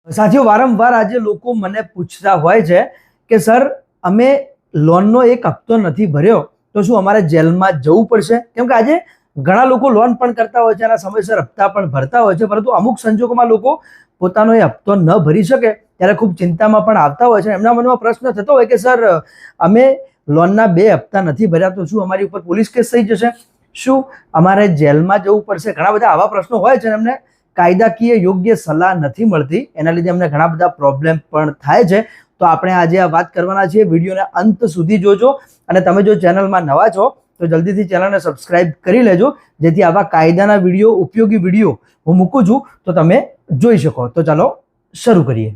સાથીઓ, વારંવાર આજે લોકો મને પૂછતા હોય છે કે સર, અમે લોનનો એક હપ્તો નથી ભર્યો તો શું અમારે જેલમાં જવું પડશે? કેમ કે આજે ઘણા લોકો લોન પણ કરતા હોય છે અને સમયસર હપ્તા પણ ભરતા હોય છે, પરંતુ અમુક સંજોગોમાં લોકો પોતાનો એ હપ્તો ન ભરી શકે ત્યારે ખૂબ ચિંતામાં પણ આવતા હોય છે. એમના મનમાં પ્રશ્ન થતો હોય કે સર, અમે લોનના 2 હપ્તા નથી ભર્યા તો શું અમારી ઉપર પોલીસ કેસ થઈ જશે? શું અમારે જેલમાં જવું પડશે? ઘણા બધા આવા પ્રશ્નો હોય છે. એમને કાયદાકીય યોગ્ય સલાહ નથી મળતી, એના લીધે અમને ઘણા બધા પ્રોબ્લેમ પણ થાય છે. તો આપણે આજે આ વાત કરવાના છીએ. વિડીયોને અંત સુધી જોજો અને તમે જો ચેનલમાં નવા છો તો જલ્દીથી ચેનલને સબસ્ક્રાઇબ કરી લેજો, જેથી આવા કાયદાના વિડીયો, ઉપયોગી વિડીયો હું મૂકું છું તો તમે જોઈ શકો. તો ચાલો શરૂ કરીએ.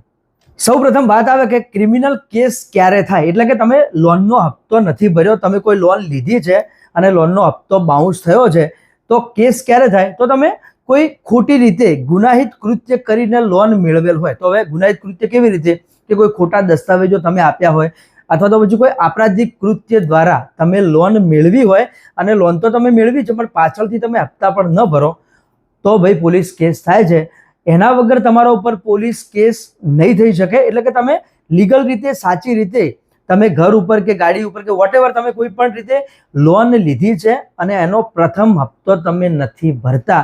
સૌપ્રથમ વાત આવે કે ક્રિમિનલ કેસ ક્યારે થાય, એટલે કે તમે લોનનો હપ્તો નથી ભર્યો, તમે કોઈ લોન લીધી છે અને લોનનો હપ્તો બાઉન્સ થયો છે, તો કેસ ક્યારે થાય? તો તમે કોઈ ખોટી રીતે ગુનાહિત કૃત્ય કરીને લોન મેળવેલ હોય. તો હવે ગુનાહિત કૃત્ય કેવી રીતે? કે કોઈ ખોટા દસ્તાવેજો તમે આપ્યા હોય, અથવા તો પછી કોઈ આપરાધિક કૃત્ય દ્વારા તમે લોન મેળવી હોય અને લોન તો તમે મેળવી છે પણ પાછળથી તમે હપ્તા પણ ન ભરો, તો ભાઈ પોલીસ કેસ થાય છે. એના વગર તમારા ઉપર પોલીસ કેસ નહીં થઈ શકે. એટલે કે તમે લીગલ રીતે, સાચી રીતે તમે ઘર ઉપર કે ગાડી ઉપર કે વોટેવર તમે કોઈ પણ રીતે લોન લીધી છે અને એનો પ્રથમ હપ્તો તમે નથી ભરતા,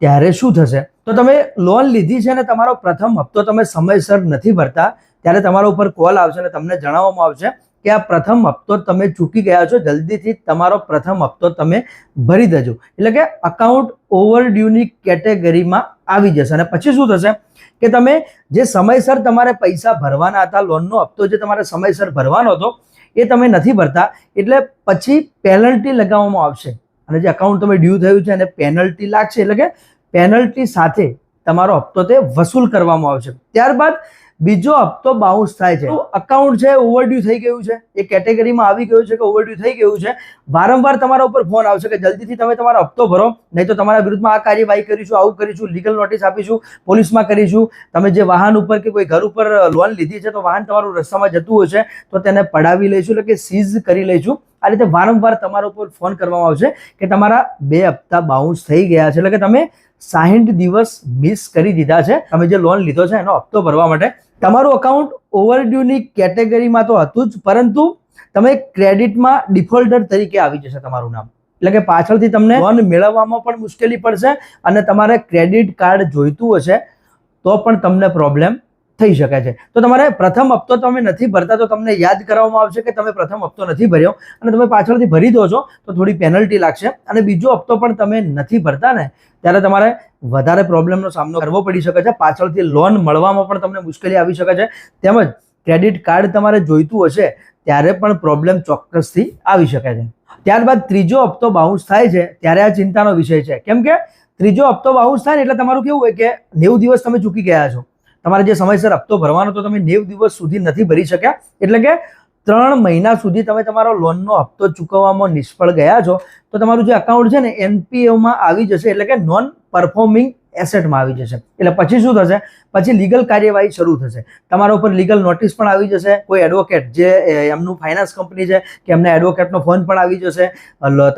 ત્યારે શું થશે? તો તમે લોન લીધી છે અને તમારો પ્રથમ હપ્તો તમે સમયસર નથી ભરતા, ત્યારે તમારા ઉપર કોલ આવશે અને તમને જણાવવામાં આવશે કે આ પ્રથમ હપ્તો તમે ચૂકી ગયા છો, જલ્દીથી તમારો પ્રથમ હપ્તો તમે ભરી દેજો. એટલે કે અકાઉન્ટ ઓવરડ્યુની કેટેગરીમાં આવી જશે. અને પછી શું થશે કે તમે જે સમયસર તમારે પૈસા ભરવાના હતા, લોનનો હપ્તો જે તમારે સમયસર ભરવાનો હતો એ તમે નથી ભરતા, એટલે પછી પેનલ્ટી લગાવવામાં આવશે અને જે અકાઉન્ટ તમે ડ્યુ થયું છે એને પેનલ્ટી લાગશે. એટલે કે પેનલ્ટી સાથે તમારો હપ્તો તે વસૂલ કરવામાં આવશે. ત્યારબાદ બીજો હપ્તો બાઉન્સ થાય છે. અકાઉન્ટ છે ઓવરડ્યુ થઈ ગયું છે, એ કેટેગરીમાં આવી ગયું છે કે ઓવરડ્યુ થઈ ગયું છે, વારંવાર તમારા ઉપર ફોન આવશે કે જલ્દીથી તમે તમારો હપ્તો ભરો, નહીં તો તમારા વિરુદ્ધમાં આ કાર્યવાહી કરીશું, આવું કરીશું, લીગલ નોટિસ આપીશું, પોલીસમાં કરીશું. તમે જે વાહન ઉપર કે કોઈ ઘર ઉપર લોન લીધી છે તો વાહન તમારું રસ્તામાં જતું હશે તો તેને પડાવી લઈશું, એટલે કે સીઝ કરી લઈશું. આ રીતે વારંવાર તમારા ઉપર ફોન કરવામાં આવશે કે તમારા 2 હપ્તા બાઉન્સ થઈ ગયા છે, એટલે કે તમે 60 દિવસ મિસ કરી દીધા છે તમે જે લોન લીધો છે એનો હપ્તો ભરવા માટે. તમારું અકાઉન્ટ ઓવરડ્યુની કેટેગરીમાં તો હતું જ, પરંતુ તમે ક્રેડિટમાં ડિફોલ્ટર તરીકે આવી જશે તમારું નામ. એટલે કે પાછળથી તમને લોન મેળવવામાં પણ મુશ્કેલી પડશે અને તમારે ક્રેડિટ કાર્ડ જોઈતું હશે તો પણ તમને પ્રોબ્લેમ થઈ શકે છે. તો તમારે પ્રથમ હપ્તો તમે નથી ભરતા તો તમને યાદ કરાવવામાં આવશે કે તમે પ્રથમ હપ્તો નથી ભર્યો અને તમે પાછળથી ભરી દો છો તો થોડી પેનલ્ટી લાગશે. અને બીજો હપ્તો પણ તમે નથી ભરતા ને, ત્યારે તમારે વધારે પ્રોબ્લેમનો સામનો કરવો પડી શકે છે. પાછળથી લોન મળવામાં પણ તમને મુશ્કેલી આવી શકે છે, તેમજ ક્રેડિટ કાર્ડ તમારે જોઈતું હશે ત્યારે પણ પ્રોબ્લેમ ચોક્કસથી આવી શકે છે. ત્યારબાદ ત્રીજો હપ્તો બાઉન્સ થાય છે ત્યારે આ ચિંતાનો વિષય છે. કેમ કે ત્રીજો હપ્તો બાઉન્સ થાય ને એટલે તમારું કેવું હોય કે 90 દિવસ તમે ચૂકી ગયા છો. તમારે જે સમયસર હપ્તો ભરવાનો તો તમે 90 દિવસ સુધી નથી ભરી શક્યા, એટલે કે 3 મહિના સુધી તમે તમારો લોનનો હપ્તો ચૂકવવામાં નિષ્ફળ ગયા છો, તો તમારું જે અકાઉન્ટ છે ને એનપીએમાં આવી જશે, એટલે કે નોન પરફોર્મિંગ એસેટમાં આવી જશે. એટલે પછી શું થશે? પછી લીગલ કાર્યવાહી શરૂ થશે. તમારા ઉપર લીગલ નોટિસ પણ આવી જશે. કોઈ એડવોકેટ જે એમનું ફાઇનાન્સ કંપની છે કે એમના એડવોકેટનો ફોન પણ આવી જશે.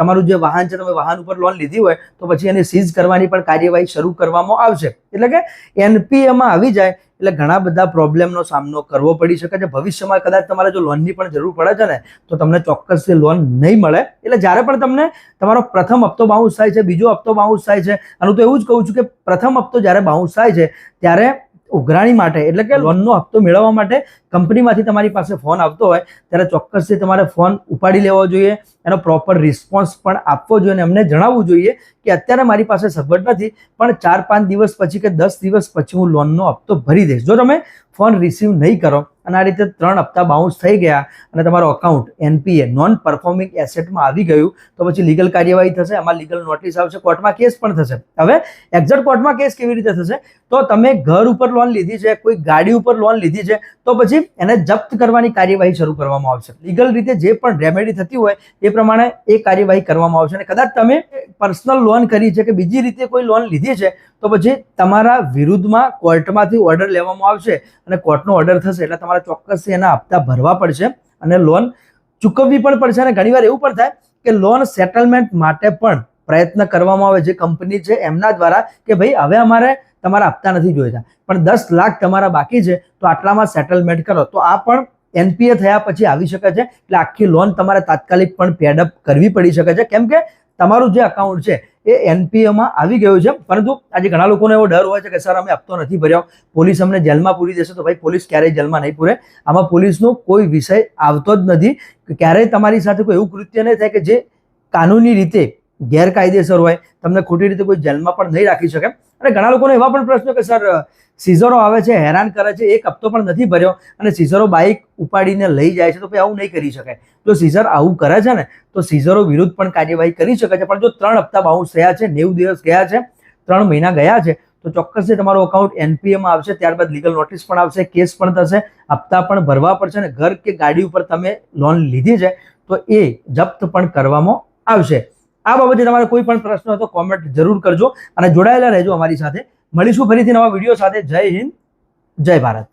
તમારું જે વાહન છે, તમે વાહન ઉપર લોન લીધી હોય તો પછી એને સીઝ કરવાની પણ કાર્યવાહી શરૂ કરવામાં આવશે. એટલે કે એનપીએમાં આવી જાય એટલે ઘણા બધા પ્રોબ્લેમનો સામનો કરવો પડી શકે છે. ભવિષ્યમાં કદાચ તમારે જો લોનની પણ જરૂર પડે છે ને તો તમને ચોક્કસથી લોન નહીં મળે. એટલે જ્યારે પણ તમને તમારો પ્રથમ હપ્તો બાઉન્સ થાય છે, બીજો હપ્તો બાઉન્સ થાય છે, અને તો એવું જ કહું છું કે પ્રથમ હપ્તો જ્યારે બાઉન્સ થાય છે ત્યારે ઉઘરાણી માટે, એટલે કે લોનનો હપ્તો મેળવવા માટે કંપનીમાંથી તમારી પાસે ફોન આવતો હોય ત્યારે ચોક્કસથી તમારે ફોન ઉપાડી લેવો જોઈએ, એનો પ્રોપર રિસ્પોન્સ પણ આપવો જોઈએ અને એમને જણાવવું જોઈએ કે અત્યારે મારી પાસે સગવડ નથી, પણ 4-5 દિવસ પછી કે 10 દિવસ પછી હું લોનનો હપ્તો ભરી દઈશ. જો તમે ફોન રિસીવ નહીં કરો અને આ રીતે 3 હપ્તા બાઉન્સ થઈ ગયા અને તમારો અકાઉન્ટ એનપીએ નોન પરફોર્મિંગ એસેટમાં આવી ગયું તો પછી લીગલ કાર્યવાહી થશે, આમાં લીગલ નોટિસ આવશે, કોર્ટમાં કેસ પણ થશે. હવે એક્ઝેક્ટ કોર્ટમાં કેસ કેવી રીતે થશે? તો તમે ઘર ઉપર લોન લીધી છે, કોઈ ગાડી ઉપર લોન લીધી છે, તો પછી એને જપ્ત કરવાની કાર્યવાહી શરૂ કરવામાં આવશે. લીગલ રીતે જે પણ રેમેડી થતી હોય એ પ્રમાણે એ કાર્યવાહી કરવામાં આવશે. અને કદાચ તમે પર્સનલ લોન કરી છે કે બીજી રીતે કોઈ લોન લીધી છે તો પછી તમારા વિરુદ્ધમાં કોર્ટમાંથી ઓર્ડર લેવામાં આવશે અને કોર્ટનો ઓર્ડર થશે એટલે તમારે ચોક્કસથી એના હપ્તા ભરવા પડશે અને લોન ચૂકવવી પણ પડશે. અને ઘણીવાર એવું પણ થાય કે લોન સેટલમેન્ટ માટે પણ પ્રયત્ન કરવામાં આવે, જે કંપની છે એમના દ્વારા, કે ભાઈ હવે અમારે તમારા હપ્તા નથી જોઈતા, પણ 10 લાખ તમારા બાકી છે તો આટલામાં સેટલમેન્ટ કરો, તો આ પણ એનપીએ થયા પછી આવી શકે છે. એટલે આખી લોન તમારે તાત્કાલિક પણ પેડઅપ કરવી પડી શકે છે, કેમ કે તમારું જે અકાઉન્ટ છે એ એનપીએમાં આવી ગયું છે. પરંતુ આજે ઘણા લોકોને એવો ડર હોય છે કે સર અમે હપ્તો નથી ભર્યો, પોલીસ અમને જેલમાં પૂરી દેશે. તો ભાઈ પોલીસ ક્યારેય જેલમાં નહીં પૂરે. આમાં પોલીસનો કોઈ વિષય આવતો જ નથી. ક્યારેય તમારી સાથે કોઈ એવું કૃત્ય નહીં થાય કે જે કાનૂની રીતે ગેરકાયદેસર હોય, તમને ખોટી રીતે કોઈ જેલમાં પણ નહીં રાખી શકે. અને ઘણા લોકોને એવા પણ પ્રશ્નો કે સર સીઝરો આવે છે, હેરાન કરે છે, એક હપ્તો પણ નથી ભર્યો અને સીઝરો બાઇક ઉપાડીને લઈ જાય છે, તો ભાઈ આવું નહીં કરી શકાય. જો સીઝર આવું કરે છે ને તો સીઝરો વિરુદ્ધ પણ કાર્યવાહી કરી શકે છે. પણ જો 3 હપ્તા બાઉન્સ થયા છે, 90 દિવસ ગયા છે, 3 મહિના ગયા છે, તો ચોક્કસથી તમારું અકાઉન્ટ એનપીએમાં આવશે. ત્યારબાદ લીગલ નોટિસ પણ આવશે, કેસ પણ થશે, હપ્તા પણ ભરવા પડશે અને ઘર કે ગાડી ઉપર તમે લોન લીધી છે તો એ જપ્ત પણ કરવામાં આવશે. આ બાબતે તમારે કોઈ પણ પ્રશ્ન હોય તો કોમેન્ટ જરૂર કરજો અને જોડાયેલા રહેજો અમારી સાથે. મળીશું ફરીથી નવા વિડીયો સાથે. જય હિન્દ, જય ભારત.